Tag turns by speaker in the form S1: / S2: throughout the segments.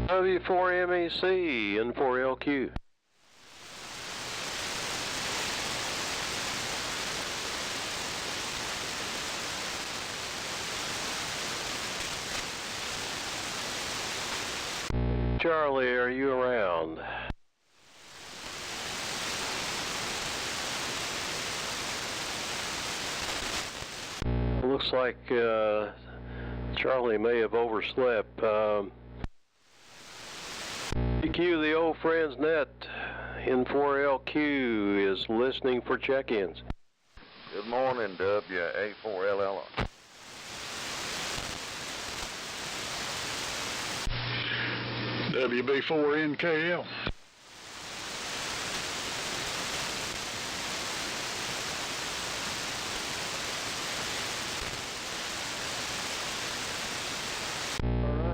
S1: W4MEC, N4LQ. Charlie, are you around? Looks like Charlie may have overslept. EQ, the old friends net, N4LQ is listening for check-ins.
S2: Good morning, WA4LL.
S3: WB4NKL.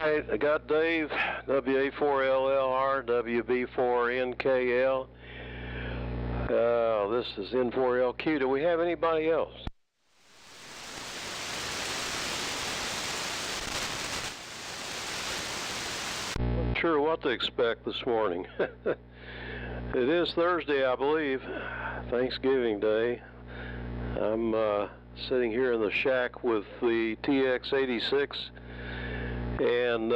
S1: Alright, I got Dave, WA4LLR, WB4NKL. This is N4LQ. Do we have anybody else? Not sure what to expect this morning. It is Thursday, I believe, Thanksgiving Day. I'm sitting here in the shack with the TX86 and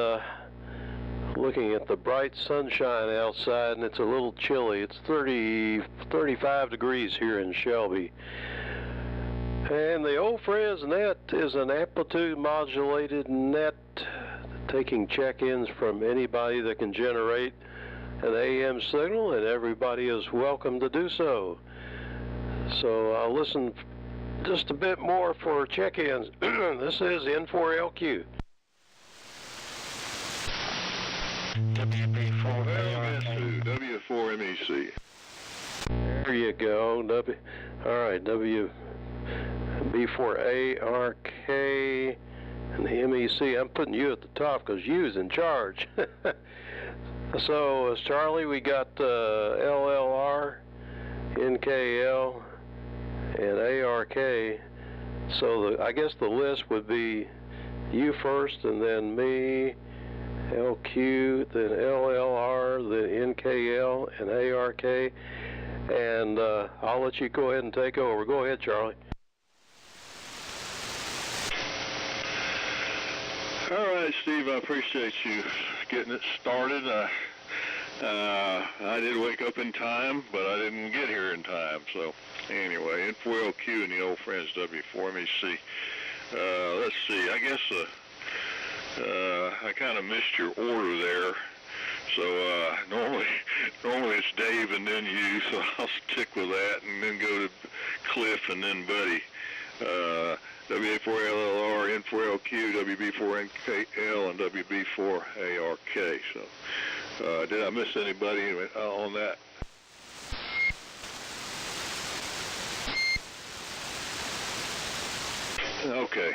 S1: looking at the bright sunshine outside, and it's a little chilly. It's 35 degrees here in Shelby. And the old friends net is an amplitude modulated net taking check-ins from anybody that can generate an AM signal, and everybody is welcome to do so. So I'll listen just a bit more for check-ins. This is N4LQ.
S3: W4MEC.
S1: There you go. All right, WB4ARK and the MEC. I'm putting you at the top because you's in charge. So as Charlie, we got LLR, NKL, and ARK. So I guess the list would be you first, and then me, LQ, then LLR, then NKL, and ARK. And I'll let you go ahead and take over. Go ahead, Charlie.
S3: All right, Steve, I appreciate you getting it started. I did wake up in time, but I didn't get here in time. So anyway, N4LQ and the old friends W4MEC. Let's see, I guess I kind of missed your order there. So normally it's Dave and then you, so I'll stick with that and then go to Cliff and then Buddy. WA4LLR, N4LQ, WB4NKL, and WB4ARK. So did I miss anybody on that? Okay,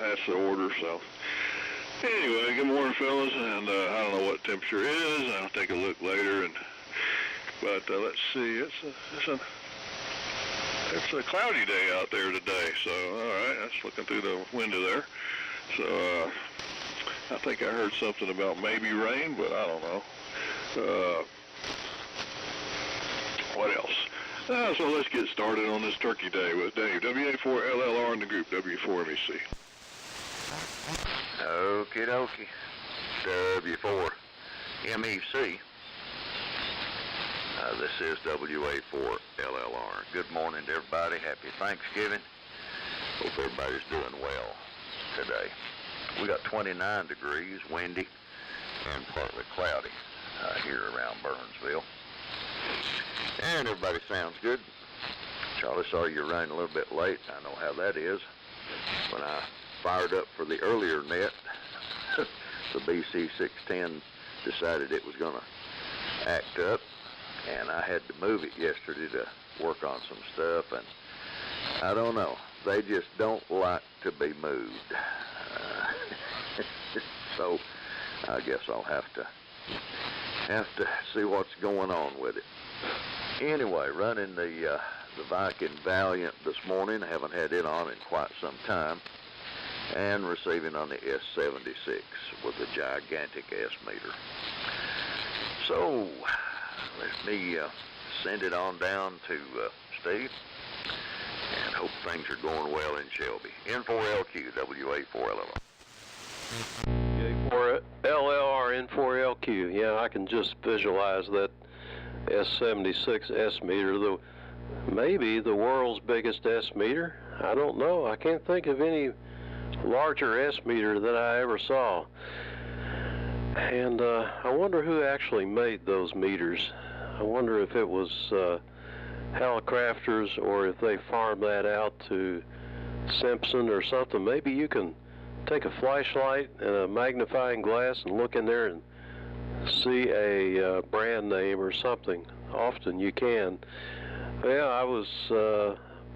S3: that's the order, so. Anyway, good morning, fellas, and I don't know what temperature it is. I'll take a look later, but let's see. It's a cloudy day out there today, so all right. That's looking through the window there. So I think I heard something about maybe rain, but I don't know. What else? So let's get started on this Turkey Day with Dave, WA4LLR in the group, W4MEC.
S2: Okie dokie. W4MEC. This is WA4LLR. Good morning to everybody. Happy Thanksgiving. Hope everybody's doing well today. We got 29 degrees, windy, and partly cloudy here around Burnsville. And everybody sounds good. Charlie, sorry you're running a little bit late. I know how that is. When I fired up for the earlier net, the BC610 decided it was going to act up, and I had to move it yesterday to work on some stuff, and I don't know. They just don't like to be moved. So I guess I'll have to see what's going on with it. Anyway, running the Viking Valiant this morning. I haven't had it on in quite some time. And receiving on the S76 with a gigantic S meter. So let me send it on down to Steve and hope things are going well in Shelby. N4LQ, WA4LLR.
S1: WA4LLR, N4LQ. Yeah, I can just visualize that S76 S meter, maybe the world's biggest S meter. I don't know. I can't think of any larger S meter that I ever saw. And I wonder who actually made those meters. I wonder if it was Hallicrafters or if they farmed that out to Simpson or something. Maybe you can take a flashlight and a magnifying glass and look in there and see a brand name or something. Often you can. Yeah, I was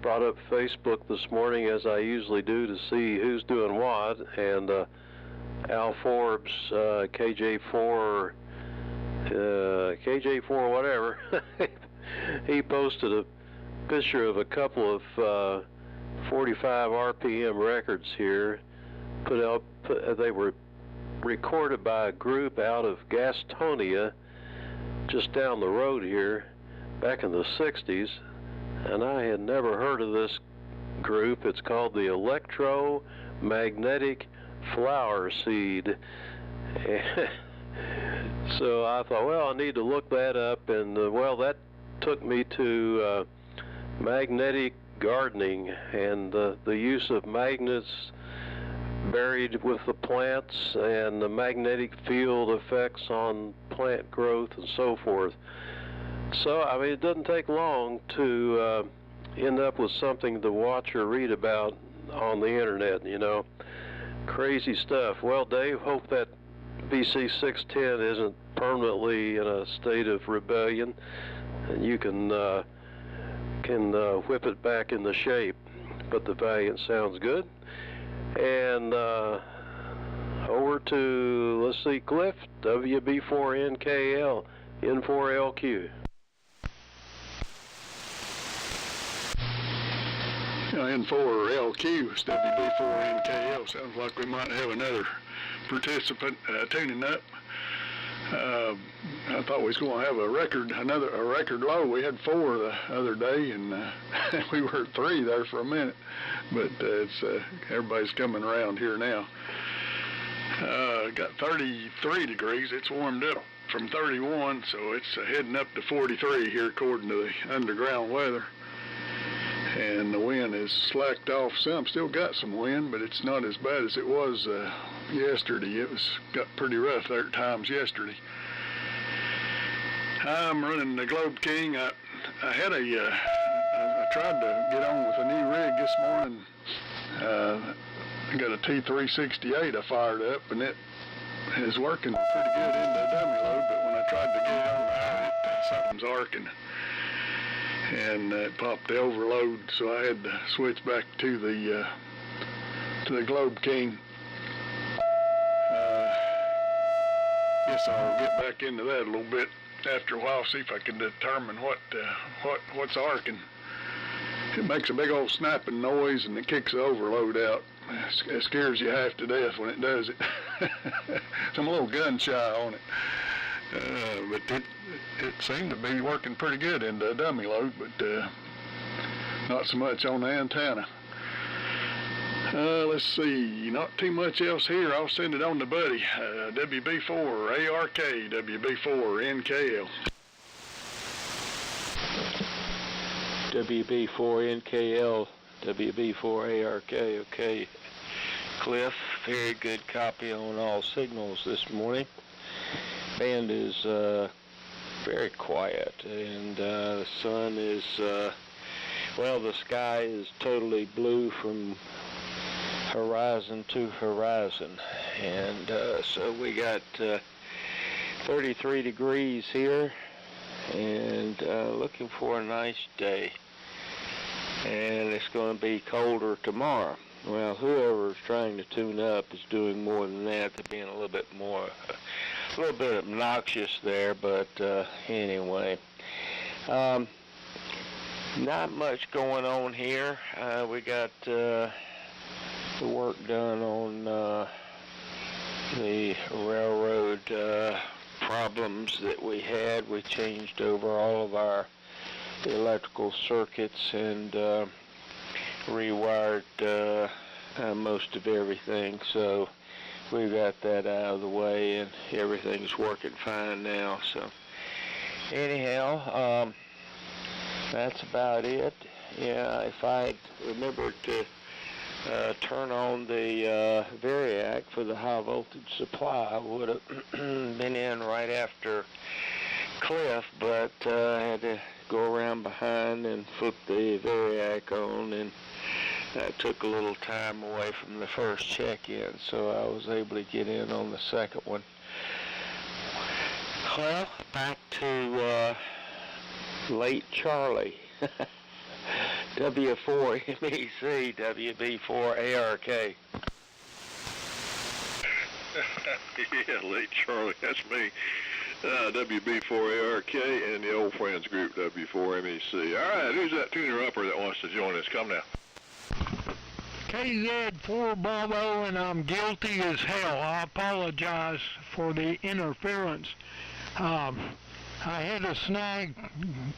S1: brought up Facebook this morning, as I usually do, to see who's doing what, and Al Forbes, KJ4 whatever, he posted a picture of a couple of 45 RPM records here. They were recorded by a group out of Gastonia, just down the road here, back in the 60s. And I had never heard of this group. It's called the Electromagnetic Flower Seed. So I thought, well, I need to look that up, and well, that took me to magnetic gardening and the use of magnets buried with the plants and the magnetic field effects on plant growth and so forth. So, I mean, it doesn't take long to end up with something to watch or read about on the internet, you know. Crazy stuff. Well, Dave, hope that BC610 isn't permanently in a state of rebellion, and you can whip it back into shape. But the Valiant sounds good. And over to, let's see, Cliff, WB4NKL, N4LQ.
S4: N4LQ is WB4NKL. Sounds like we might have another participant tuning up. I thought we was going to have a record low. We had 4 the other day, and we were at 3 there for a minute. But everybody's coming around here now. Got 33 degrees. It's warmed up from 31, so it's heading up to 43 here according to the underground weather. and the wind has slacked off some. Still got some wind, but it's not as bad as it was yesterday. It got pretty rough there at times yesterday. I'm running the Globe King. I had I tried to get on with a new rig this morning. I got a T368 I fired up, and it is working pretty good into a dummy load, but when I tried to get it on there, something's arcing, and it popped the overload, so I had to switch back to the Globe King. Guess I'll get back into that a little bit after a while, see if I can determine what's arcing. It makes a big old snapping noise, and it kicks the overload out. It scares you half to death when it does it. So I'm a little gun shy on it. But it seemed to be working pretty good in the dummy load, but not so much on the antenna. Let's see, not too much else here. I'll send it on to Buddy. WB4 ARK, WB4 NKL.
S1: WB4 NKL, WB4 ARK, okay. Cliff, very good copy on all signals this morning. Band is very quiet, and the sun is, well, the sky is totally blue from horizon to horizon, and so we got 33 degrees here, and looking for a nice day, and it's going to be colder tomorrow. Well, whoever's trying to tune up is doing more than that. They're being a little bit obnoxious there, but anyway, not much going on here. We got the work done on the railroad problems that we had. We changed over all of our electrical circuits and rewired most of everything, so we got that out of the way, and everything's working fine now. So anyhow, that's about it. Yeah, if I remembered to turn on the variac for the high voltage supply, I would have been in right after Cliff, but I had to go around behind and flip the variac on, and that took a little time away from the first check-in, so I was able to get in on the second one. Well, back to late Charlie. W4 MEC, WB4 ARK.
S3: Yeah, late Charlie, that's me. WB4 ARK and the old friends group, W4 MEC. All right, who's that tuner upper that wants to join us? Come now.
S5: KZ4 Bravo, and I'm guilty as hell. I apologize for the interference. I had a snag,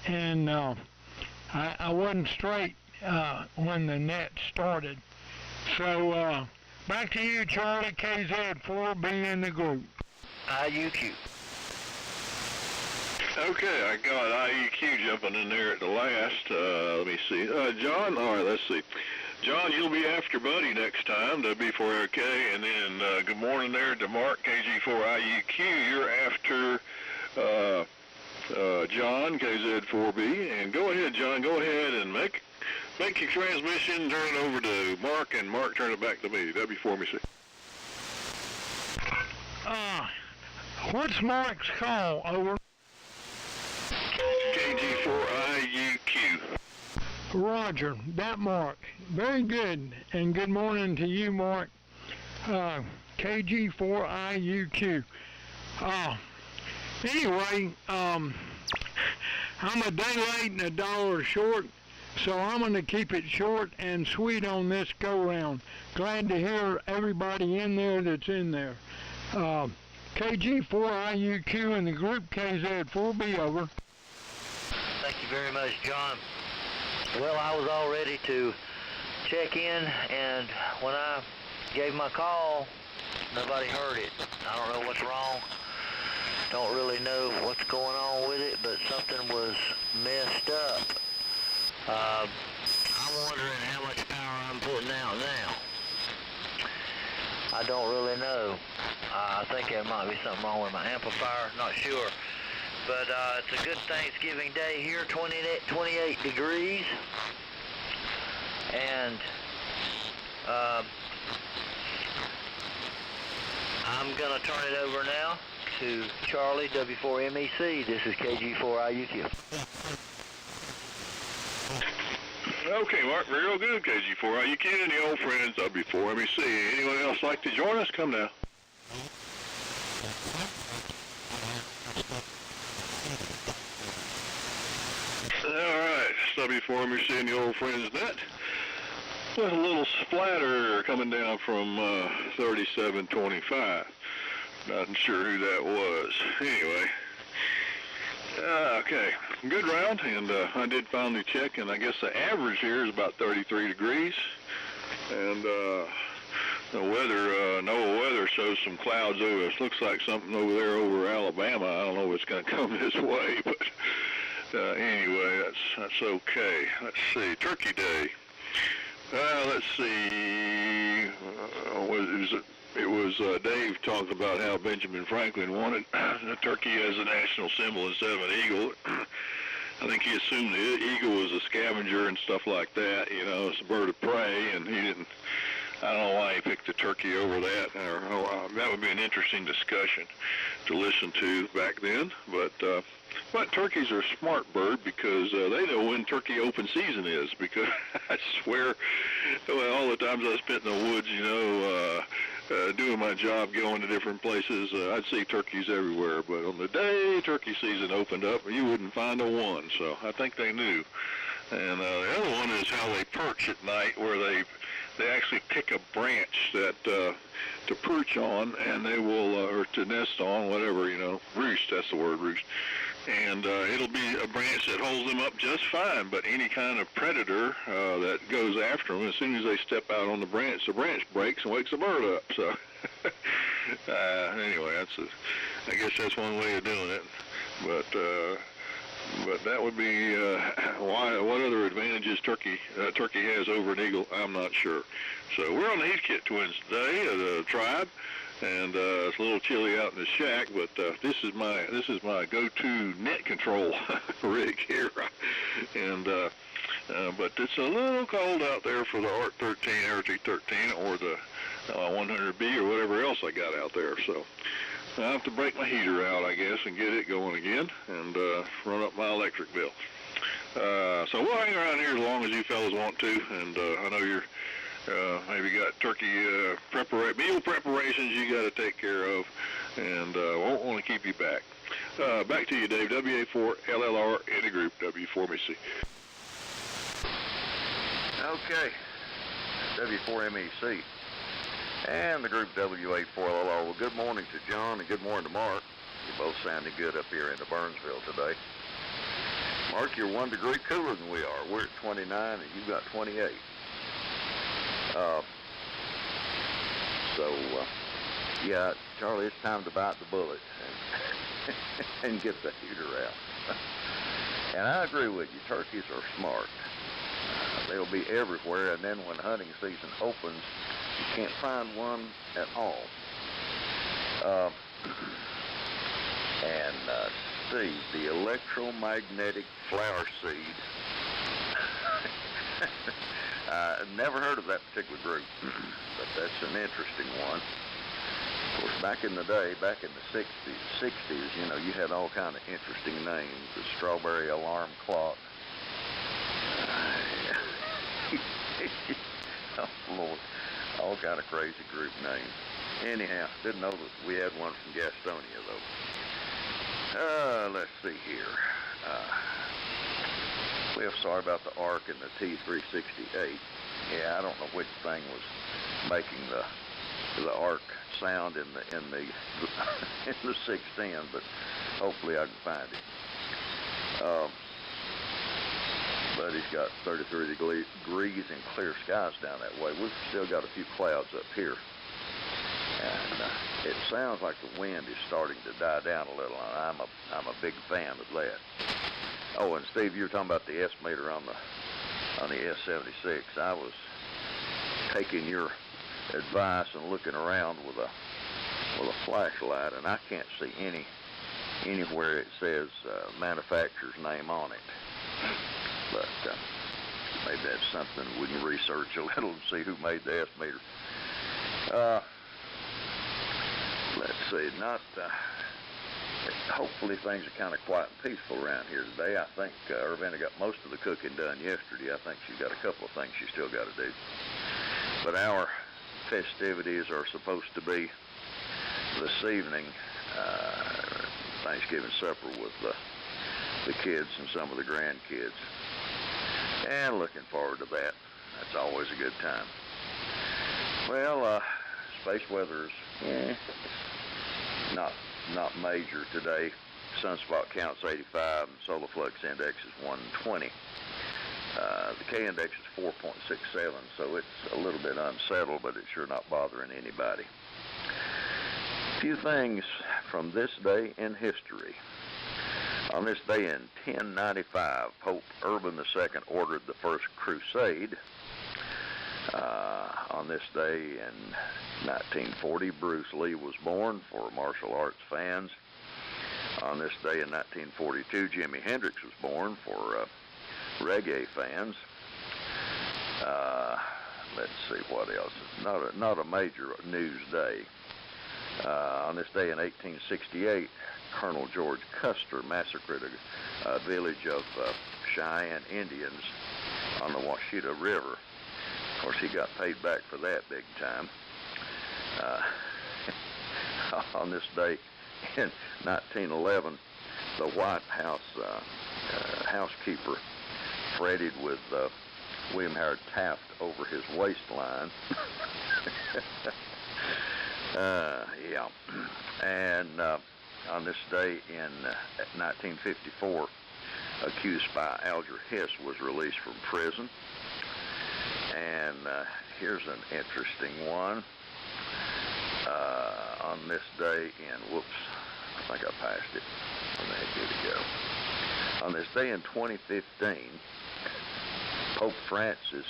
S5: and I wasn't straight when the net started. So back to you, Charlie. KZ4, be in the group.
S2: IUQ.
S3: Okay, I got IEQ jumping in there at the last. Let me see. John, all right, let's see. John, you'll be after Buddy next time, W4RK, and then good morning there to Mark, KG4IUQ. You're after John, KZ4B, and go ahead, John, go ahead and make your transmission, turn it over to Mark, and Mark turn it back to me, W4MC.
S5: What's Mark's call? Over.
S3: KG4IUQ.
S5: Roger, that Mark. Very good, and good morning to you, Mark. KG4IUQ. Anyway, I'm a day late and $1 short, so I'm going to keep it short and sweet on this go-round. Glad to hear everybody in there that's in there. KG4IUQ and the group KZ4B, over.
S6: Thank you very much, John. Well, I was all ready to check in, and when I gave my call, nobody heard it. I don't know what's wrong. Don't really know what's going on with it, but something was messed up. I'm I'm wondering how much power I'm putting out now. I don't really know. I think there might be something wrong with my amplifier, not sure. But it's a good Thanksgiving day here, 28 degrees. And I'm going to turn it over now to Charlie, W4MEC. This is KG4IUQ.
S3: Okay, Mark, real good, KG4IUQ and the old friends, W4MEC. Anyone else like to join us? Come now. All right, W4MEC and the old friends net. With a little splatter coming down from 3725. Not sure who that was. Anyway. Okay, good round, and I did finally check, and I guess the average here is about 33 degrees. And the weather, NOAA weather shows some clouds over. It looks like something over there over Alabama. I don't know if it's going to come this way, but anyway, that's okay. Let's see, Turkey Day. Let's see, it was Dave talked about how Benjamin Franklin wanted a turkey as a national symbol instead of an eagle. I think he assumed the eagle was a scavenger and stuff like that, you know, it's a bird of prey, and he didn't, I don't know why he picked the turkey over that, or that would be an interesting discussion to listen to back then, but turkeys are a smart bird because they know when turkey open season is, because I swear, well, all the times I spent in the woods, you know, doing my job, going to different places, I'd see turkeys everywhere, but on the day turkey season opened up, you wouldn't find a one, so I think they knew. And the other one is how they perch at night, where they actually pick a branch that to perch on, and they will, or to nest on, whatever, you know, roost, that's the word, roost. And it'll be a branch that holds them up just fine, but any kind of predator that goes after them, as soon as they step out on the branch breaks and wakes the bird up. So anyway, I guess that's one way of doing it. But that would be what other advantages turkey has over an eagle, I'm not sure. So we're on the Heathkit twins today, the tribe. And it's a little chilly out in the shack, but this is my go-to net control rig here, and but it's a little cold out there for the ART 13, RT13, or the 100B or whatever else I got out there. So I have to break my heater out, I guess, and get it going again, and run up my electric bill. So we'll hang around here as long as you fellas want to, and I know you're. Maybe got turkey meal preparations you got to take care of, and won't want to keep you back. Back to you, Dave. WA4LLR in the group, W4MEC.
S2: Okay, W4MEC and the group WA4LLR. Well, good morning to John and good morning to Mark. You both sounded good up here in the Burnsville today. Mark, you're 1 degree cooler than we are. We're at 29 and you've got 28. Yeah, Charlie, it's time to bite the bullet and get the heater out. And I agree with you, turkeys are smart. They'll be everywhere, and then when hunting season opens, you can't find one at all. See, the electromagnetic flower seed. Never heard of that particular group, but that's an interesting one. Of course, back in the day, back in the 60s, you know, you had all kind of interesting names. The strawberry alarm clock. Oh, Lord. All kind of crazy group names. Anyhow, didn't know that we had one from Gastonia, though. Let's see here. Well, sorry about the ARC and the T368. Yeah, I don't know which thing was making the ARC sound in the in the 610, but hopefully I can find it. But he's got 33 degrees and clear skies down that way. We've still got a few clouds up here, and it sounds like the wind is starting to die down a little. And I'm a big fan of that. Oh, and Steve, you were talking about the estimator on on the S-76. I was taking your advice and looking around with a flashlight, and I can't see anywhere it says manufacturer's name on it. But maybe that's something we can research a little and see who made the S-meter. Let's see, hopefully things are kind of quiet and peaceful around here today. I think Irvina got most of the cooking done yesterday. I think she's got a couple of things she still got to do. But our festivities are supposed to be this evening, Thanksgiving supper with the kids and some of the grandkids. And looking forward to that. That's always a good time. Well, space weather is not major today. Sunspot count's 85 and solar flux index is 120. The K index is 4.67, so it's a little bit unsettled, but it's sure not bothering anybody. A few things from this day in history. On this day in 1095, Pope Urban II ordered the First Crusade. On this day in 1940, Bruce Lee was born for martial arts fans. On this day in 1942, Jimi Hendrix was born for reggae fans. Let's see what else. Not a major news day. On this day in 1868, Colonel George Custer massacred a village of Cheyenne Indians on the Washita River. Of course, he got paid back for that big time. On this day in 1911, the White House housekeeper fretted with William Howard Taft over his waistline. Yeah. And on this day in 1954, accused spy Alger Hiss was released from prison. And here's an interesting one. On this day in, whoops, I think I passed it. Where the heck did it go? On this day in 2015, Pope Francis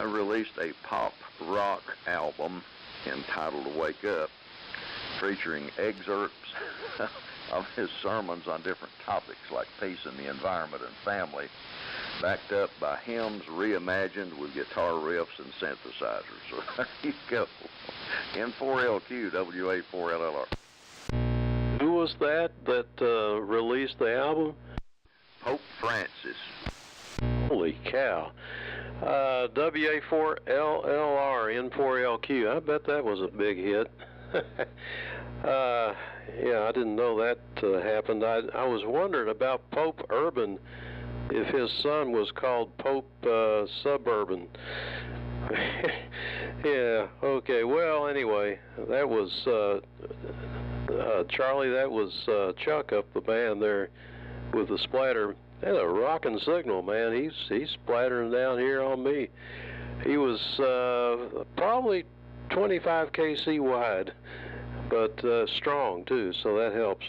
S2: released a pop rock album entitled Wake Up, featuring excerpts of his sermons on different topics like peace and the environment and family, backed up by hymns reimagined with guitar riffs and synthesizers. So there you go. N4LQ, WA4LLR.
S1: Who was that released the album?
S2: Pope Francis.
S1: Holy cow. WA4LLR, N4LQ. I bet that was a big hit. Yeah, I didn't know that happened. I was wondering about Pope Urban, if his son was called Pope Suburban. Yeah, okay. Well, anyway, that was Charlie. That was Chuck up the band there with the splatter. That's a rocking signal, man. He's splattering down here on me. He was probably 25 kc wide, but strong too, so that helps.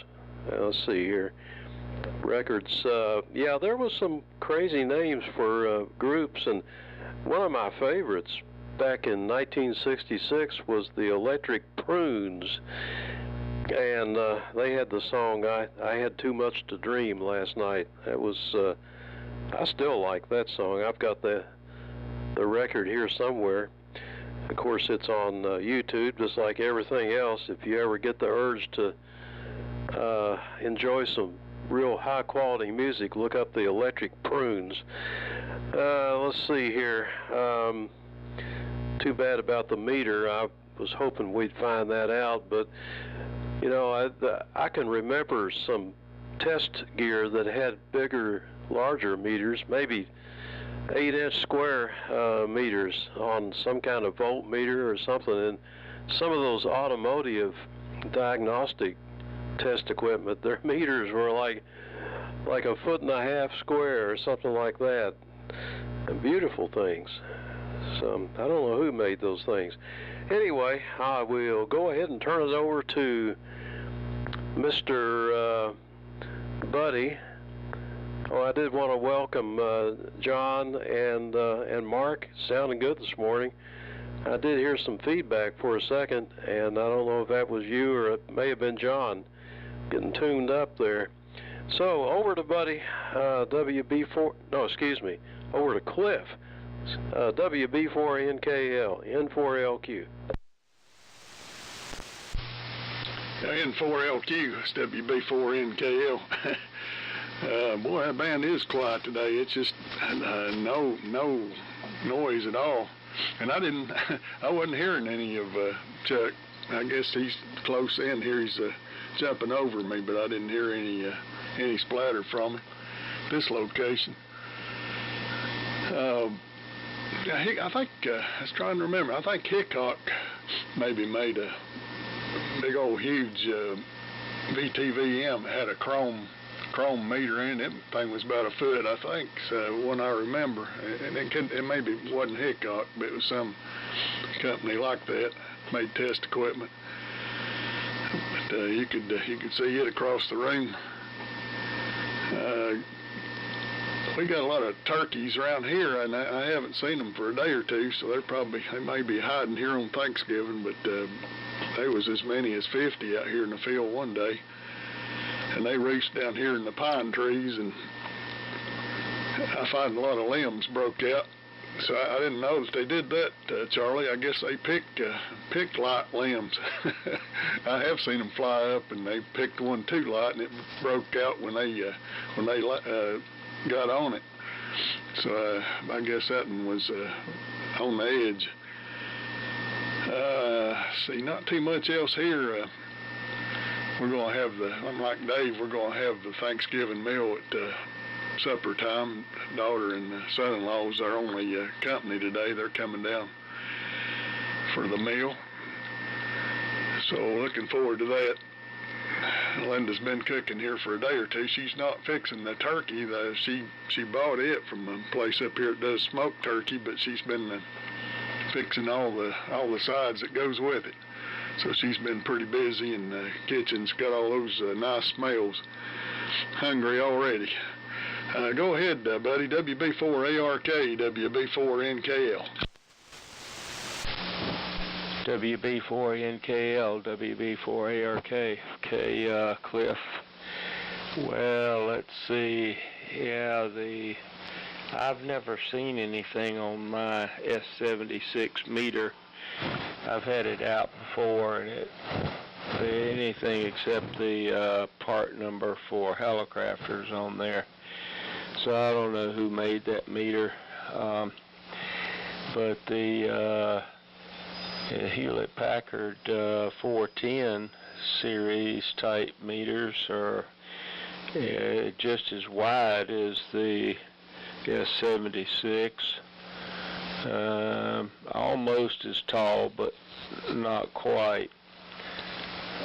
S1: Let's see here. Records. Yeah, there was some crazy names for groups, and one of my favorites back in 1966 was the Electric Prunes, and they had the song I Had Too Much to Dream last night. That was I still like that song. I've got the record here somewhere. Of course, it's on YouTube, just like everything else. If you ever get the urge to enjoy some real high-quality music, look up the Electric Prunes. Let's see here. Too bad about the meter. I was hoping we'd find that out, but you know, I can remember some test gear that had bigger, larger meters, maybe 8-inch square meters on some kind of voltmeter or something, and some of those automotive diagnostic test equipment, their meters were like 1.5 foot square or something like that. And beautiful things. So I don't know who made those things. Anyway, I will go ahead and turn it over to Mr. Buddy Oh, I did want to welcome John and Mark. Sounding good this morning. I did hear some feedback for a second, and I don't know if that was you or it may have been John getting tuned up there. So over to Buddy, WB4. No, excuse me. Over to Cliff, WB4NKL, N4LQ.
S4: N4LQ, it's WB4NKL. Boy, that band is quiet today. It's just no noise at all. And I wasn't hearing any of Chuck. I guess he's close in here. He's jumping over me, but I didn't hear any splatter from him at this location. I think, I was trying to remember, I think Hickok maybe made a big old huge VTVM. It had a chrome meter in it. That thing was about a foot, I think, so when I remember. And it maybe wasn't Hickok, but it was some company like that, made test equipment. But you could see it across the room. We got a lot of turkeys around here, and I haven't seen them for a day or two, so they may be hiding here on Thanksgiving, but there was as many as 50 out here in the field one day. And they roost down here in the pine trees, and I find a lot of limbs broke out. So I didn't know that they did that, Charlie. I guess they picked light limbs. I have seen them fly up, and they picked one too light, and it broke out when they got on it. So I guess that one was on the edge. See, not too much else here. We're going to have unlike Dave, we're going to have the Thanksgiving meal at supper time. Daughter and son-in-law's our only company today. They're coming down for the meal. So looking forward to that. Linda's been cooking here for a day or two. She's not fixing the turkey. She bought it from a place up here that does smoked turkey, but she's been fixing all the sides that goes with it. So she's been pretty busy, and the kitchen's got all those nice smells. Hungry already. Go ahead, buddy. WB4ARK, WB4NKL.
S7: WB4NKL, WB4ARK. Okay, Cliff. Well, let's see. Yeah, I've never seen anything on my S76 meter. I've had it out before, and anything except the part number for helicopters on there. So I don't know who made that meter, but the Hewlett-Packard 410 series type meters are just as wide as the S76. Almost as tall, but not quite.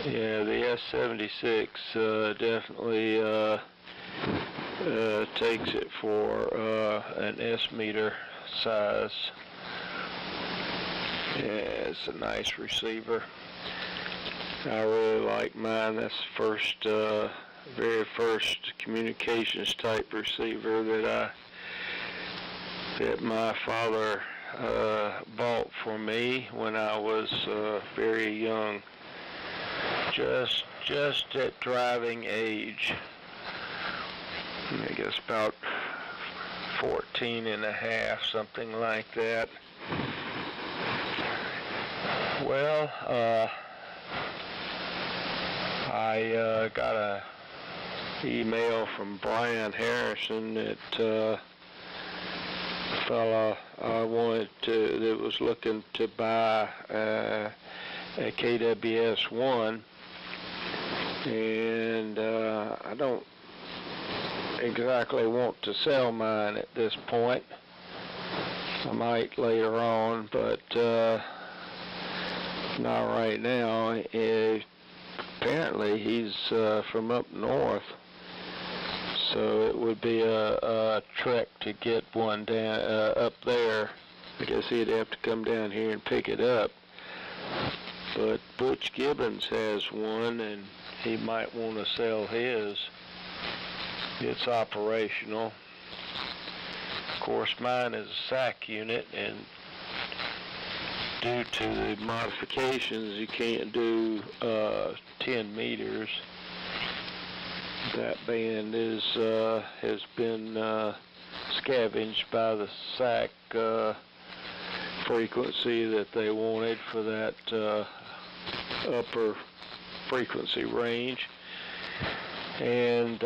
S7: Yeah, the S76 definitely takes it for an S meter size. Yeah, it's a nice receiver. I really like mine. That's the very first communications type receiver that my father bought for me when I was very young, just at driving age. I guess about 14 and a half, something like that. Well, I got a email from Brian Harrison that fella I wanted that was looking to buy a KWS-1, and I don't exactly want to sell mine at this point. I might later on, but not right now. Apparently he's from up north, so it would be a trek to get one down up there. I guess he'd have to come down here and pick it up. But Butch Gibbons has one, and he might want to sell his. it's operational. Of course, mine is a SAC unit, and due to the modifications, you can't do 10 meters. That band has been scavenged by the SAC frequency that they wanted for that upper frequency range, and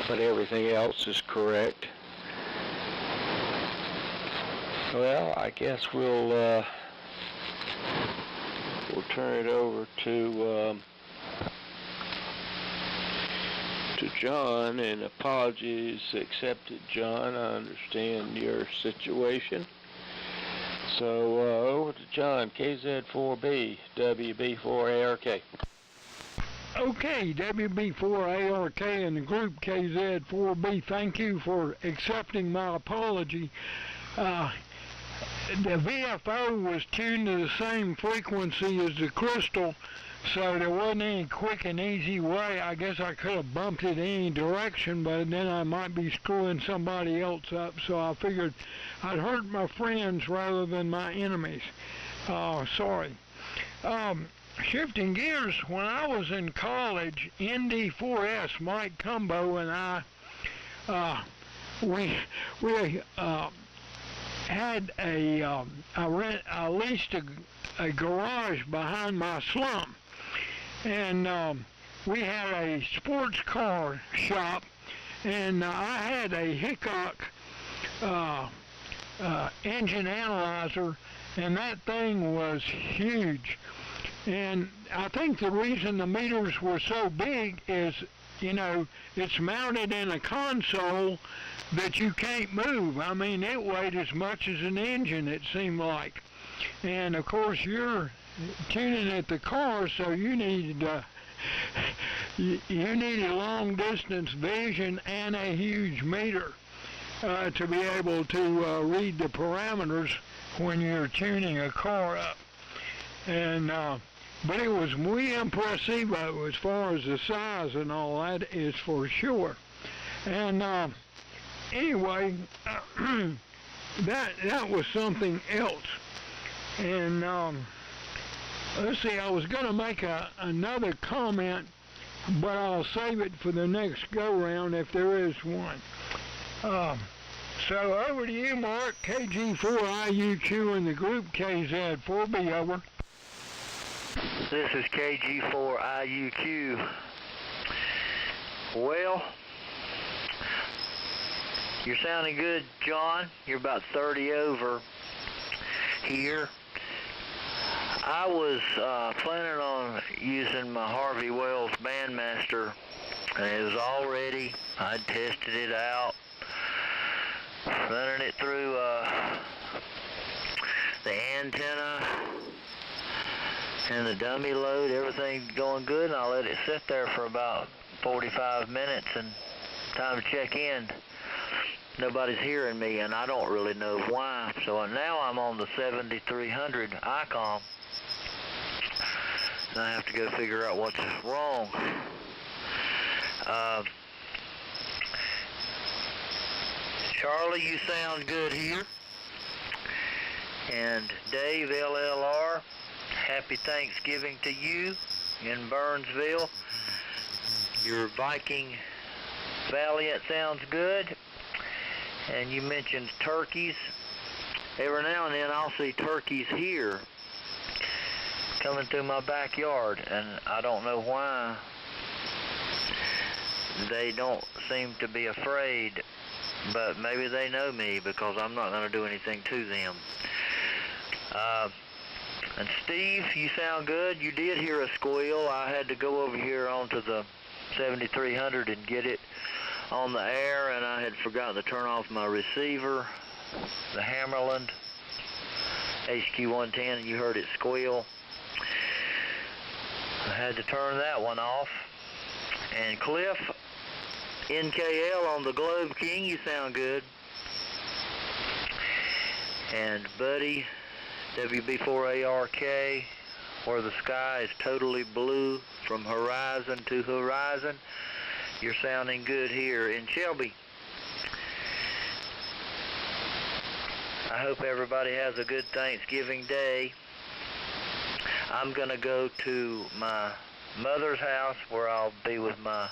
S7: but everything else is correct. Well, I guess we'll turn it over to John, and apologies accepted, John. I understand your situation. So over to John, KZ4B, WB4ARK.
S5: Okay, WB4ARK and the group KZ4B, thank you for accepting my apology. The VFO was tuned to the same frequency as the crystal, so there wasn't any quick and easy way. I guess I could have bumped it any direction, but then I might be screwing somebody else up, so I figured I'd hurt my friends rather than my enemies. Sorry. Shifting gears, when I was in college, ND4S, Mike Cumbo and I, we had I leased a garage behind my slum, and we had a sports car shop, and I had a Hickok engine analyzer, and that thing was huge. And I think the reason the meters were so big is, you know, it's mounted in a console that you can't move. I mean, it weighed as much as an engine, it seemed like. And of course, you're tuning at the car, so you needed long distance vision and a huge meter to be able to read the parameters when you're tuning a car up. And but it was muy impressivo as far as the size and all that is for sure. And anyway, that was something else. And let's see, I was going to make another comment, but I'll save it for the next go-round if there is one. So over to you, Mark, KG4IUQ and the group KZ4B, over.
S6: This is KG4IUQ. Well, you're sounding good, John. You're about 30 over here. I was planning on using my Harvey Wells Bandmaster, and it was all ready. I'd tested it out, running it through the antenna and the dummy load, everything going good, and I let it sit there for about 45 minutes, and time to check in. Nobody's hearing me, and I don't really know why. So now I'm on the 7300 ICOM, and I have to go figure out what's wrong. Charlie, you sound good here. And Dave, LLR, happy Thanksgiving to you in Burnsville. Your Viking Valiant sounds good. And you mentioned turkeys. Every now and then I'll see turkeys here coming through my backyard, and I don't know why. They don't seem to be afraid, but maybe they know me because I'm not going to do anything to them. And Steve, you sound good. You did hear a squeal. I had to go over here onto the 7300 and get it on the air, and I had forgotten to turn off my receiver, the Hammerland HQ110, and you heard it squeal. I had to turn that one off. And Cliff, NKL on the Globe King, you sound good. And Buddy, WB4ARK, where the sky is totally blue from horizon to horizon. you're sounding good here in Shelby. I hope everybody has a good Thanksgiving day. I'm going to go to my mother's house where I'll be with my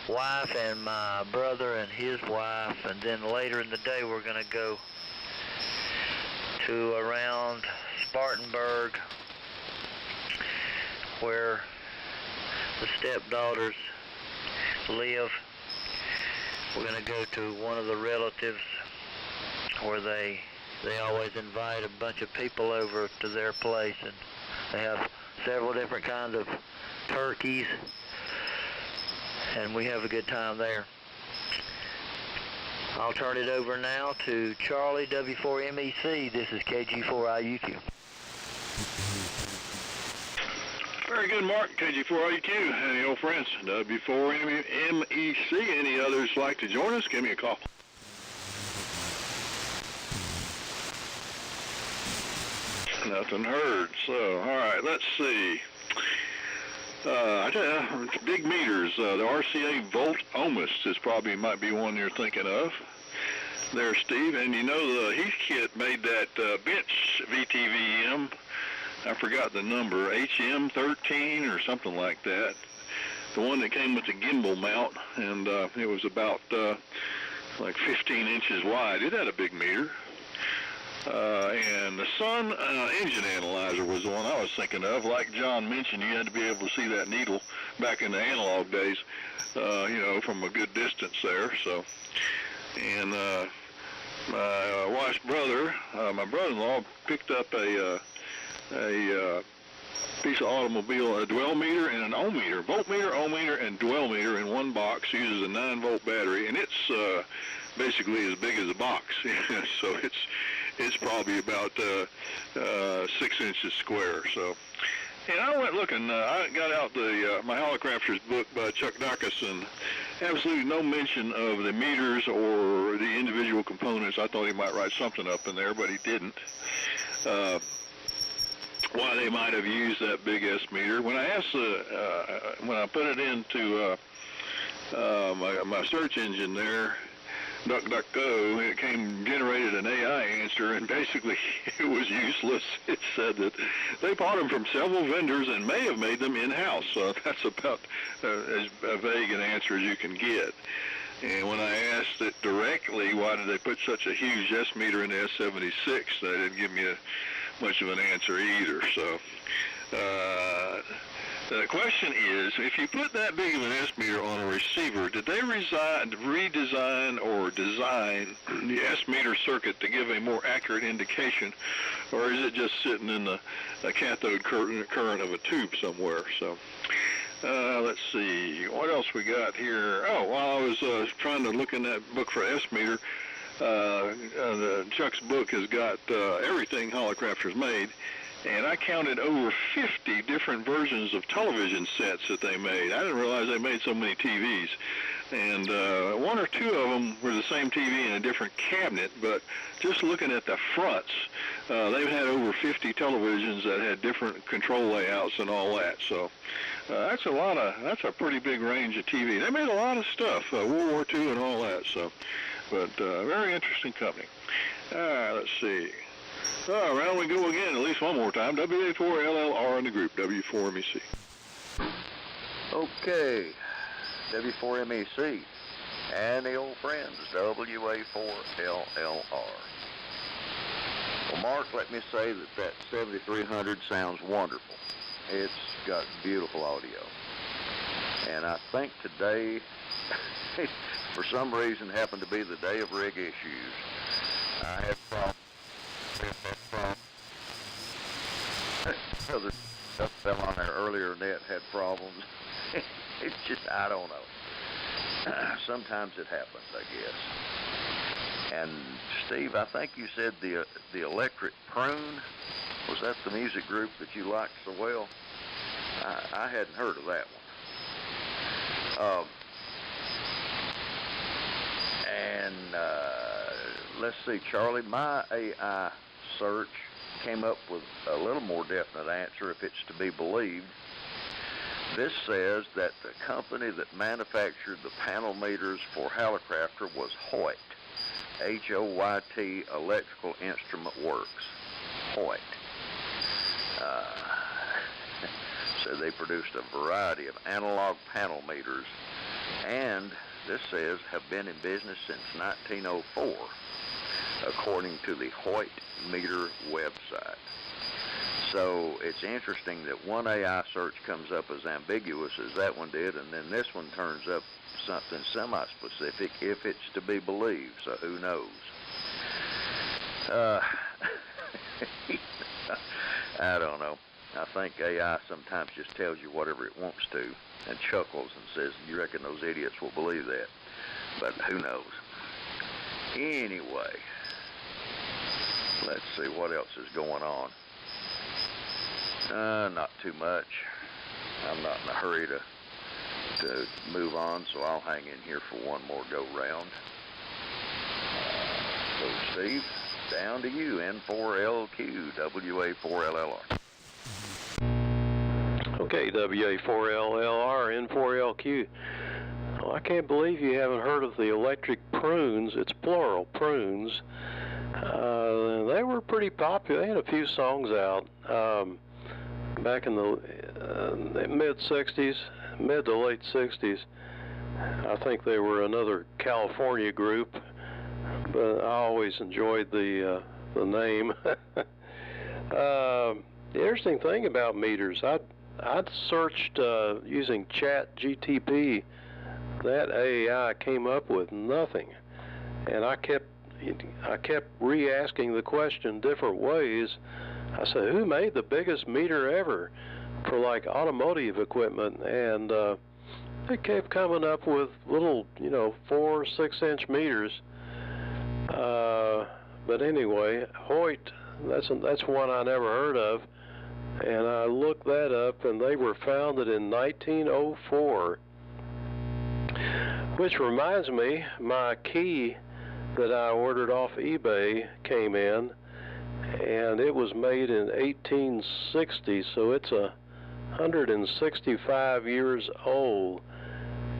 S6: wife and my brother and his wife, and then later in the day we're going to go to around Spartanburg where the stepdaughters live. We're going to go to one of the relatives where they always invite a bunch of people over to their place, and they have several different kinds of turkeys, and we have a good time there. I'll turn it over now to Charlie, W4MEC. This is KG4IUQ.
S3: Very good, Mark. KG4IUQ. Any old friends? W4MEC. Any others like to join us? Give me a call. Nothing heard. So, all right, let's see. I tell you, big meters. The RCA Volt-Ohmist is probably might be one you're thinking of. There, Steve. And you know, the Heathkit made that bench VTVM. I forgot the number, HM13 or something like that. The one that came with the gimbal mount, and it was about like 15 inches wide. It had a big meter. And the Sun engine analyzer was the one I was thinking of. Like John mentioned, you had to be able to see that needle back in the analog days, you know, from a good distance there. So, and my wife's brother, my brother-in-law, picked up a piece of automobile, a dwell meter and an ohm meter, voltmeter, ohm meter, and dwell meter in one box. Uses a 9-volt battery, and it's basically as big as a box. So it's probably about 6 inches square. So, and I went looking. I got out the my Holocrafters book by Chuck Dacus, and absolutely no mention of the meters or the individual components. I thought he might write something up in there, but he didn't. Why they might have used that big S meter. When I asked, when I put it into my search engine there, DuckDuckGo, it generated an AI answer, and basically it was useless. It said that they bought them from several vendors and may have made them in-house. So that's about as vague an answer as you can get. And when I asked it directly, why did they put such a huge S meter in the S76, they didn't give me much of an answer either. So the question is, if you put that big of an S meter on a receiver, did they redesign or design the S meter circuit to give a more accurate indication, or is it just sitting in the cathode current of a tube somewhere? So let's see, what else we got here? Oh, while I was trying to look in that book for S meter, Chuck's book has got everything Holocrafters made, and I counted over 50 different versions of television sets that they made. I didn't realize they made so many TVs, and one or two of them were the same TV in a different cabinet, but just looking at the fronts, they've had over 50 televisions that had different control layouts and all that. So that's a pretty big range of TV. They made a lot of stuff, World War II and all that. So, but very interesting company. All right, let's see. Around we go again, at least one more time. WA4LLR in the group, W4MEC.
S2: Okay, W4MEC and the old friends, WA4LLR. Well, Mark, let me say that 7300 sounds wonderful. It's got beautiful audio. And I think today, for some reason, happened to be the day of rig issues. I had problems. Other stuff fell on there earlier, net had problems. It's just, I don't know. Sometimes it happens, I guess. And Steve, I think you said the Electric Prune, was that the music group that you liked so well? I hadn't heard of that one. Let's see, Charlie, my AI search came up with a little more definite answer, if it's to be believed, This says that the company that manufactured the panel meters for Hallicrafter was Hoyt, H-O-Y-T, Electrical Instrument Works, Hoyt. So they produced a variety of analog panel meters, and this says have been in business since 1904, according to the Hoyt meter website. So it's interesting that one AI search comes up as ambiguous as that one did, and then this one turns up something semi-specific if it's to be believed, so who knows? I don't know. I think AI sometimes just tells you whatever it wants to and chuckles and says, you reckon those idiots will believe that? But who knows? Anyway, let's see what else is going on. Not too much. I'm not in a hurry to move on, so I'll hang in here for one more go-round. So, Steve, down to you, N4LQ, WA4LLR.
S1: Okay, WA4LLR, N4LQ. Well, I can't believe you haven't heard of the electric prunes. It's plural, prunes. They were pretty popular. They had a few songs out back in the mid-'60s, mid to late 60s. I think they were another California group, but I always enjoyed the name. The interesting thing about meters, I'd searched using ChatGTP. That AI came up with nothing, and I kept re-asking the question different ways. I said, who made the biggest meter ever for like automotive equipment? And it kept coming up with little, 4 or 6 inch meters. But anyway, Hoyt, that's one I never heard of. And I looked that up, and they were founded in 1904. Which reminds me, my key that I ordered off eBay came in, and it was made in 1860, so it's 165 years old.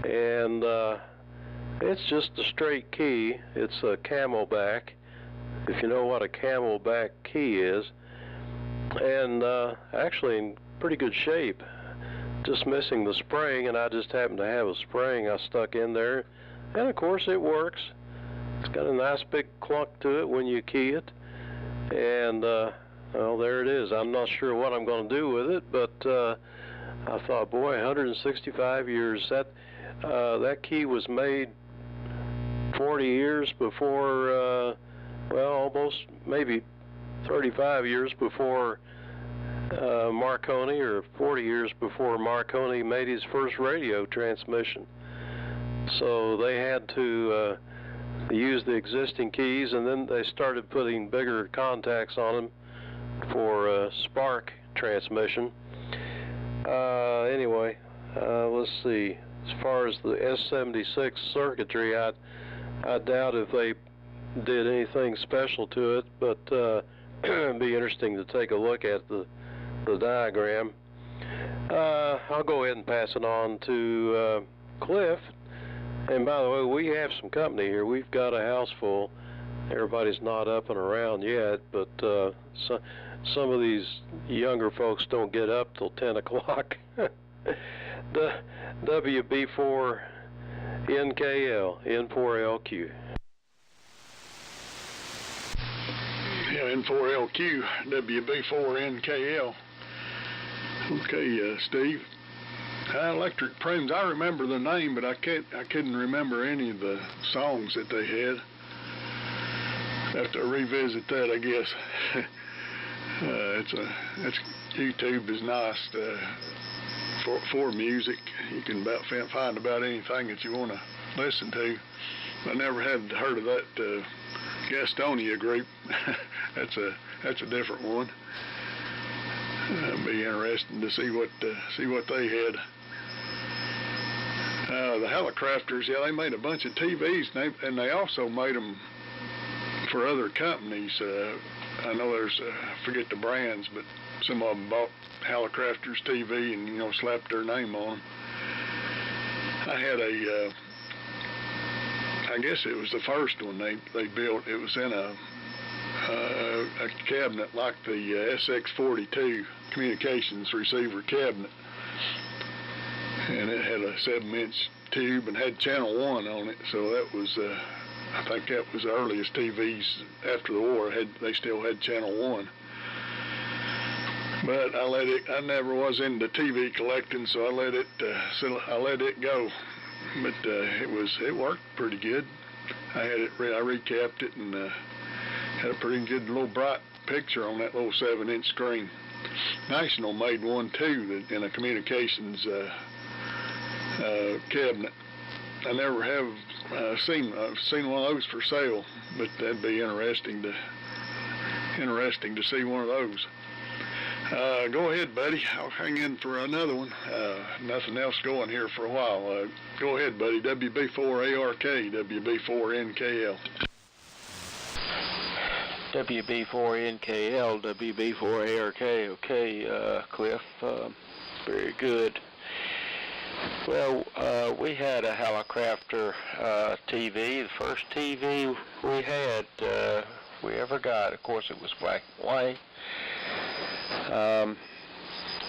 S1: And it's just a straight key. It's a camelback, if you know what a camelback key is. And actually in pretty good shape. Just missing the spring, and I just happened to have a spring I stuck in there. And of course it works. It's got a nice big clunk to it when you key it. And well, there it is. I'm not sure what I'm going to do with it, but I thought, boy, 165 years. That key was made 40 years before, well, almost maybe 35 years before Marconi, or 40 years before Marconi made his first radio transmission. So they had to use the existing keys, and then they started putting bigger contacts on them for spark transmission. Anyway, let's see. As far as the S76 circuitry, I doubt if they did anything special to it, but it'd be interesting to take a look at the diagram. I'll go ahead and pass it on to Cliff. And by the way, we have some company here. We've got a house full. Everybody's not up and around yet, but some of these younger folks don't get up till 10 o'clock. The WB4 NKL, N4LQ.
S4: Yeah, N4LQ, WB4NKL. Okay, Steve. Electric Prunes. I remember the name, but I couldn't remember any of the songs that they had. Have to revisit that, I guess. YouTube is nice for music. You can find about anything that you want to listen to. I never had heard of that Gastonia group. That's a different one. It'll be interesting to see what they had. The Hallicrafters, yeah, they made a bunch of TVs, and they also made them for other companies. I know there's, I forget the brands, but some of them bought Hallicrafters TV and, you know, slapped their name on them. I had I guess it was the first one they built. It was in a cabinet like the SX42 communications receiver cabinet, and it had a 7-inch tube and had channel 1 on it. So that was, I think that was the earliest TVs after the war. They still had channel 1. But I never was into TV collecting, so I let it go. But it worked pretty good. I recapped it and had a pretty good little bright picture on that little 7-inch screen. National made one too, in a communications cabinet. I never have seen one of those for sale, but that'd be interesting to see one of those. Go ahead, buddy. I'll hang in for another one. Nothing else going here for a while. Go ahead, buddy. WB4ARK, WB4NKL.
S7: WB4NKL, WB4ARK. Okay, Cliff. Very good. Well, we had a Hallicrafter TV. The first TV we ever got. Of course, it was black and white.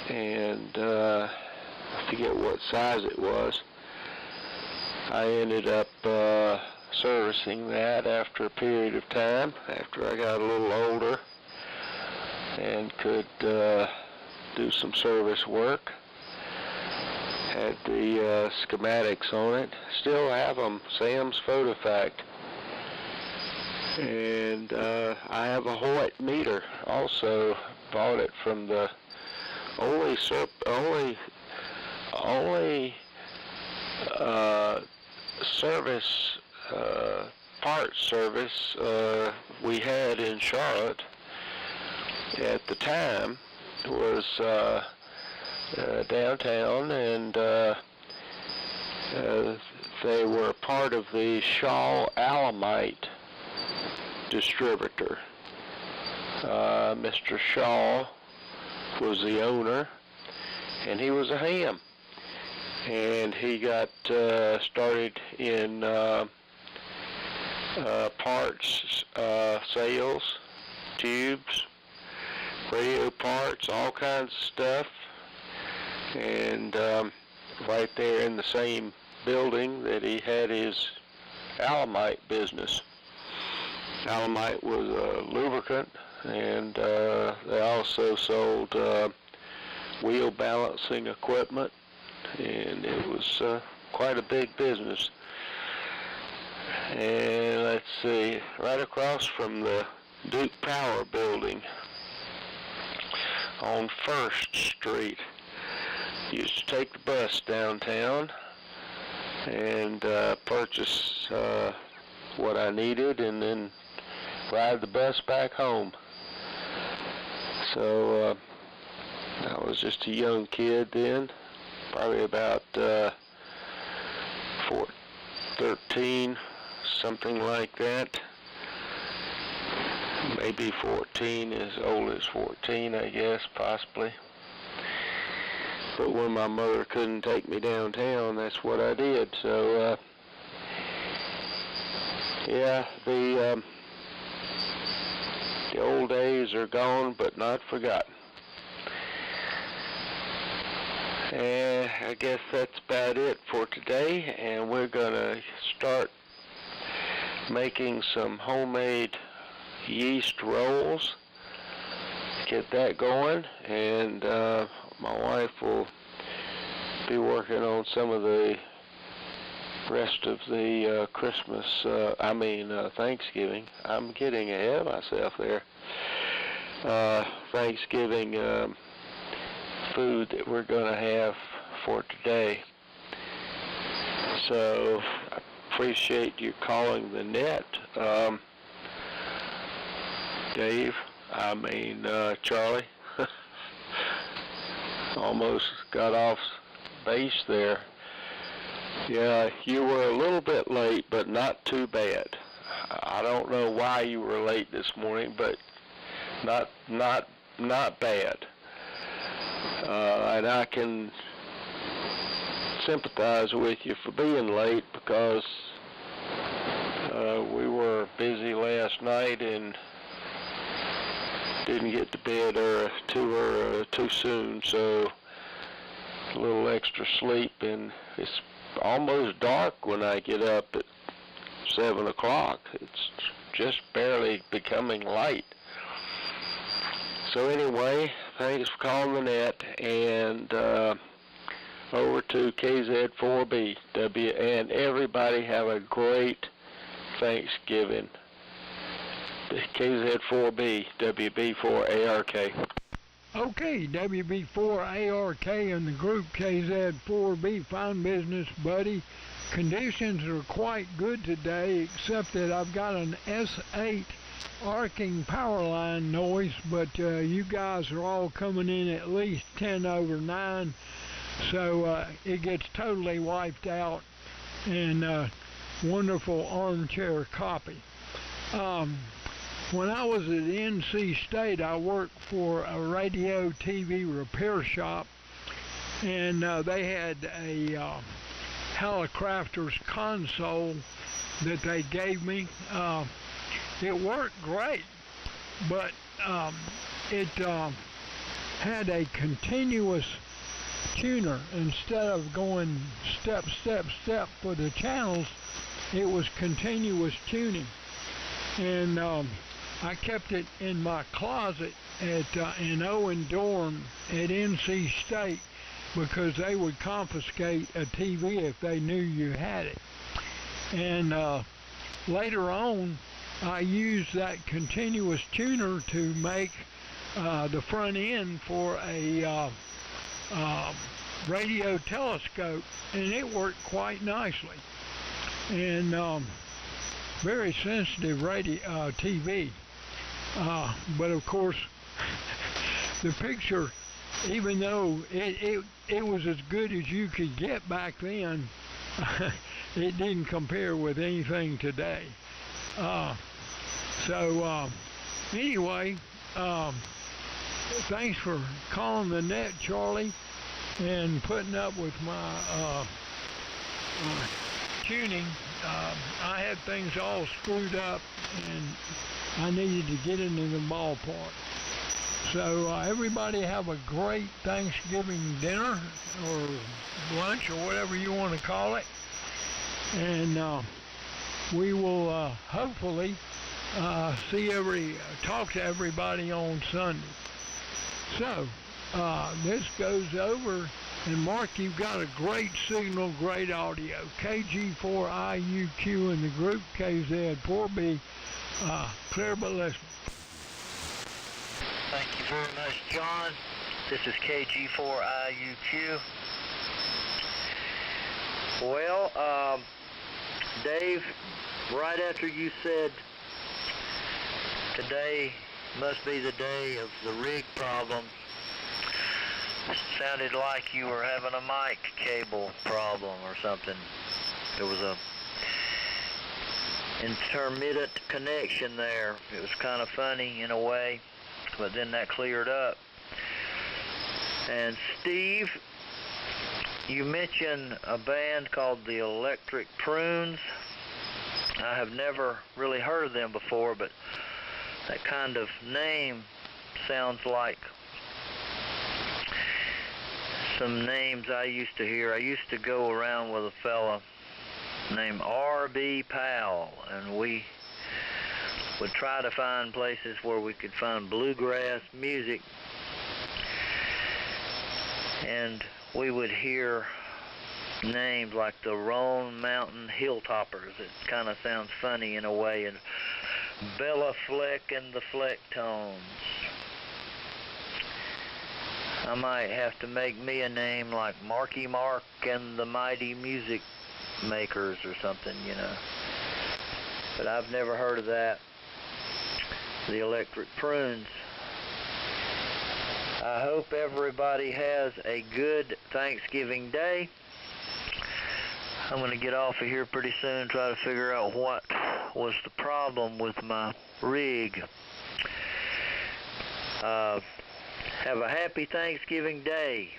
S7: And I forget what size it was. I ended up servicing that after a period of time, after I got a little older and could do some service work. Had the schematics on it. Still have them, Sam's Photofact. And I have a Hoyt meter also. Bought it from the only service parts service we had in Charlotte at the time was downtown, and they were part of the Shaw Alamite distributor. Mr. Shaw was the owner, and he was a ham. And he got started in parts sales, tubes, radio parts, all kinds of stuff. And right there in the same building that he had his Alamite business. Alamite was a lubricant, and they also sold wheel balancing equipment, and it was quite a big business. And let's see, right across from the Duke Power building on 1st Street, used to take the bus downtown and purchase what I needed and then ride the bus back home. So I was just a young kid then, probably about 13, something like that. Maybe 14, as old as 14, I guess, possibly. But when my mother couldn't take me downtown, that's what I did. So, yeah, the old days are gone, but not forgotten. And I guess that's about it for today, and we're going to start making some homemade yeast rolls. Get that going, and my wife will be working on some of the rest of the Thanksgiving. I'm getting ahead of myself there. Thanksgiving food that we're going to have for today. So I appreciate you calling the net, Dave. Charlie. Almost got off base there. Yeah, you were a little bit late, but not too bad. I don't know why you were late this morning, but not bad. And I can sympathize with you for being late because we were busy last night and didn't get to bed too soon, so a little extra sleep, and it's almost dark when I get up at 7 o'clock. It's just barely becoming light. So anyway, thanks for calling the net, and over to KZ4BW, and everybody have a great Thanksgiving. KZ4B, WB4ARK.
S5: Okay, WB4ARK and the group KZ4B, fine business, buddy. Conditions are quite good today, except that I've got an S8 arcing power line noise, but you guys are all coming in at least 10 over 9, so it gets totally wiped out, and wonderful armchair copy. When I was at NC State, I worked for a radio TV repair shop, and they had a Hallicrafter's console that they gave me. It worked great, but it had a continuous tuner. Instead of going step, step, step for the channels, it was continuous tuning. And I kept it in my closet in Owen Dorm at NC State because they would confiscate a TV if they knew you had it. And later on, I used that continuous tuner to make the front end for a radio telescope, and it worked quite nicely. And very sensitive radio TV. But of course, the picture, even though it was as good as you could get back then, it didn't compare with anything today. Anyway, thanks for calling the net, Charlie, and putting up with my tuning. I had things all screwed up, and I needed to get into the ballpark. So everybody have a great Thanksgiving dinner or lunch or whatever you want to call it. And we will hopefully talk to everybody on Sunday. So this goes over, and Mark, you've got a great signal, great audio. KG4IUQ in the group, KZ4B, clear but listen.
S6: Thank you very much, John. This is KG4IUQ. Well, Dave, right after you said today must be the day of the rig problem, sounded like you were having a mic cable problem or something. There was a intermittent connection there. It was kind of funny in a way, but then that cleared up. And Steve, you mentioned a band called the Electric Prunes. I have never really heard of them before, but that kind of name sounds like some names I used to hear. I used to go around with a fella named R.B. Powell, and we would try to find places where we could find bluegrass music, and we would hear names like the Roan Mountain Hilltoppers. It kind of sounds funny in a way, and Bella Fleck and the Flecktones. I might have to make me a name like Marky Mark and the Mighty Music Makers or something, you know. But I've never heard of that. The Electric Prunes. I hope everybody has a good Thanksgiving Day. I'm going to get off of here pretty soon, try to figure out what was the problem with my rig. Have a happy Thanksgiving Day.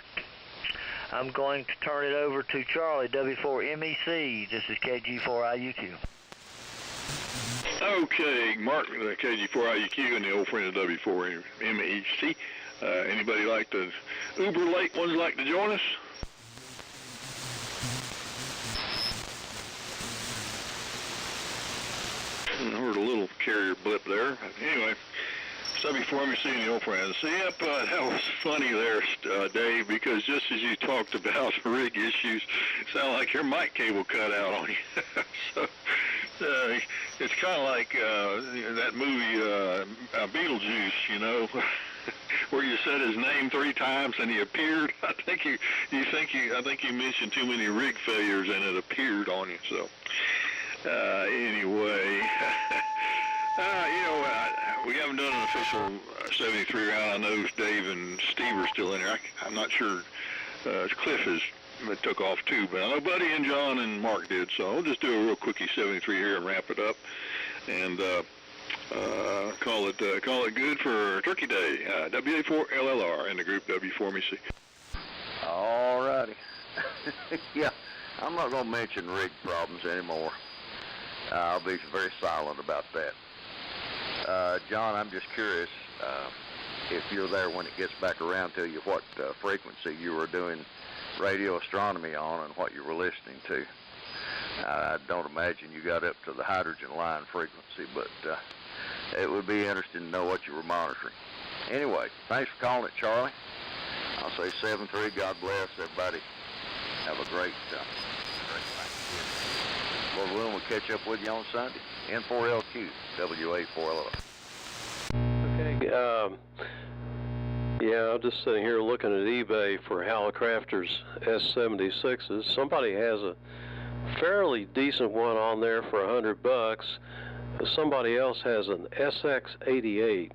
S6: I'm going to turn it over to Charlie, W4MEC. This is KG4IUQ.
S3: Okay, Mark, KG4IUQ and the old friend of W4MEC. Anybody like the uber late ones like to join us? I heard a little carrier blip there. Anyway, W4MEC and the old friends. So, yep, that was funny there, Dave, because just as you talked about rig issues, it sounded like your mic cable cut out on you. So, it's kind of like that movie Beetlejuice, you know, where you said his name 3 times and he appeared. I think you mentioned too many rig failures and it appeared on you. So anyway, we haven't done an official 73 round. I know Dave and Steve are still in here. I'm not sure. Cliff took off too, but I know Buddy and John and Mark did, so I'll just do a real quickie 73 here and wrap it up, and call it good for Turkey Day. WA4LLR and the group W4MEC.
S2: All righty. Yeah, I'm not going to mention rig problems anymore. I'll be very silent about that. John, I'm just curious if you're there when it gets back around to you, what frequency you were doing radio astronomy on and what you were listening to. I don't imagine you got up to the hydrogen line frequency, but it would be interesting to know what you were monitoring. Anyway, thanks for calling it, Charlie. I'll say 7-3. God bless everybody. Have a great Thanksgiving. Lord willing, we'll catch up with you on Sunday. N4LQ, WA4LR.
S1: Okay. Yeah, I'm just sitting here looking at eBay for Hallicrafters S76s. Somebody has a fairly decent one on there for $100. Somebody else has an SX88.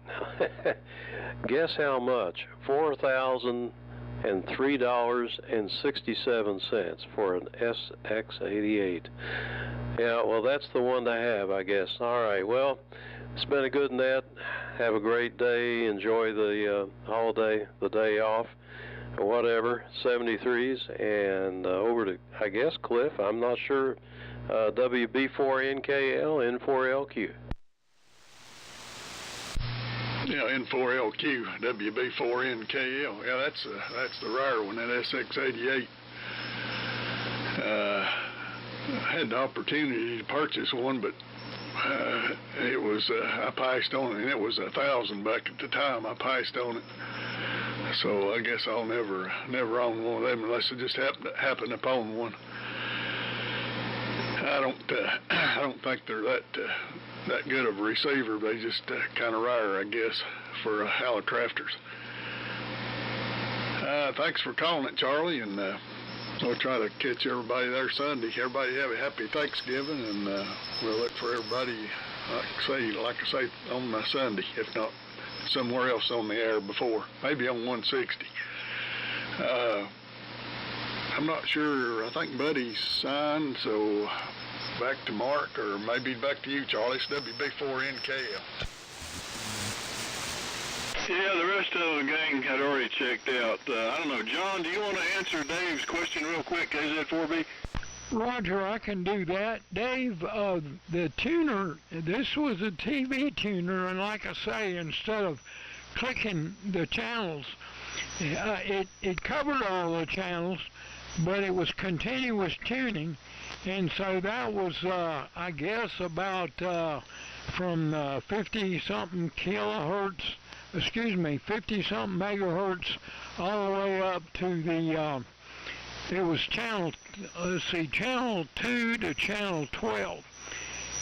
S1: Guess how much? $4,003.67 for an SX88. Yeah, well, that's the one to have, I guess. All right, well, it's been a good net. Have a great day. Enjoy the holiday, the day off, or whatever. 73s, and over to, I guess, Cliff. I'm not sure. WB4NKL, N4LQ.
S4: Yeah, N4LQ, WB4NKL. Yeah, that's the rare one, that SX88. I had the opportunity to purchase one, but it was I passed on it, and it was $1,000 back at the time. I passed on it, so I guess I'll never own one of them unless I just happen upon one. I don't think they're that good of a receiver. They just kind of rare, I guess, for Hallicrafters. Thanks for calling it, Charlie, and we'll try to catch everybody there Sunday. Everybody have a happy Thanksgiving, and we'll look for everybody, like I say, on Sunday, if not somewhere else on the air before, maybe on 160. I'm not sure. I think Buddy's signed, so back to Mark, or maybe back to you, Charlie. It's WB4NKL.
S3: Yeah, the rest of the gang had already checked out. I don't know, John, do you want to answer Dave's question real quick, KZ4B?
S5: Roger, I can do that. Dave, the tuner, this was a TV tuner, and like I say, instead of clicking the channels, it covered all the channels, but it was continuous tuning, and so that was, I guess, about from 50-something kilohertz, 50-something megahertz, all the way up to the, it was channel 2 to channel 12.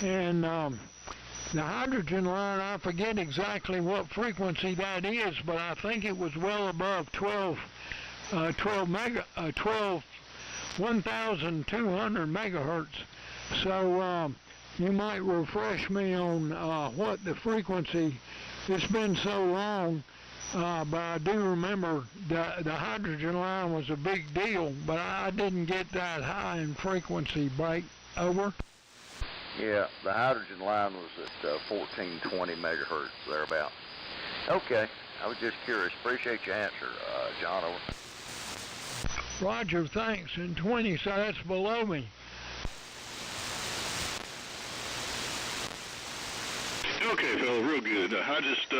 S5: And the hydrogen line, I forget exactly what frequency that is, but I think it was well above 1,200 megahertz. So you might refresh me on what the frequency. It's been so long, but I do remember the hydrogen line was a big deal, but I didn't get that high in frequency break. Over.
S2: Yeah, the hydrogen line was at 1420 megahertz, thereabout. Okay, I was just curious. Appreciate your answer, John. Over.
S5: Roger, thanks. And 20, so that's below me.
S3: Okay, fella, real good. I just,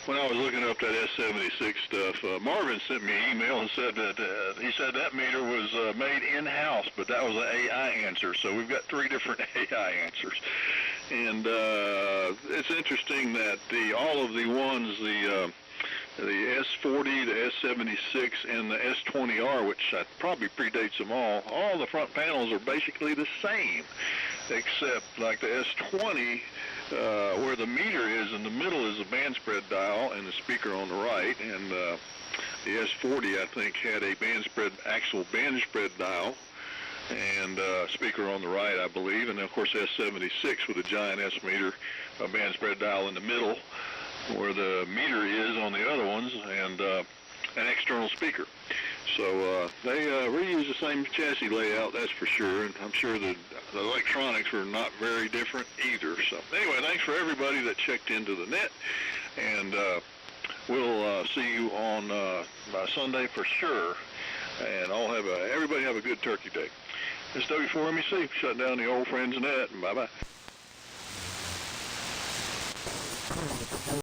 S3: when I was looking up that S76 stuff, Marvin sent me an email and said that he said that meter was made in-house, but that was an AI answer. So we've got 3 different AI answers. And it's interesting that all of the ones, the S40, the S76, and the S20R, which probably predates them all the front panels are basically the same, except like the S20, where the meter is in the middle is a band spread dial and the speaker on the right, and the S40, I think, had a actual band spread dial and speaker on the right, I believe, and then of course S76 with a giant S meter, a band spread dial in the middle, where the meter is on the other ones, and an external speaker. So they reuse the same chassis layout, that's for sure, and I'm sure the electronics are not very different either. So anyway, thanks for everybody that checked into the net, and we'll see you on Sunday for sure, and everybody have a good Turkey Day. This is W4MEC, shutting down the old friends net, and bye-bye.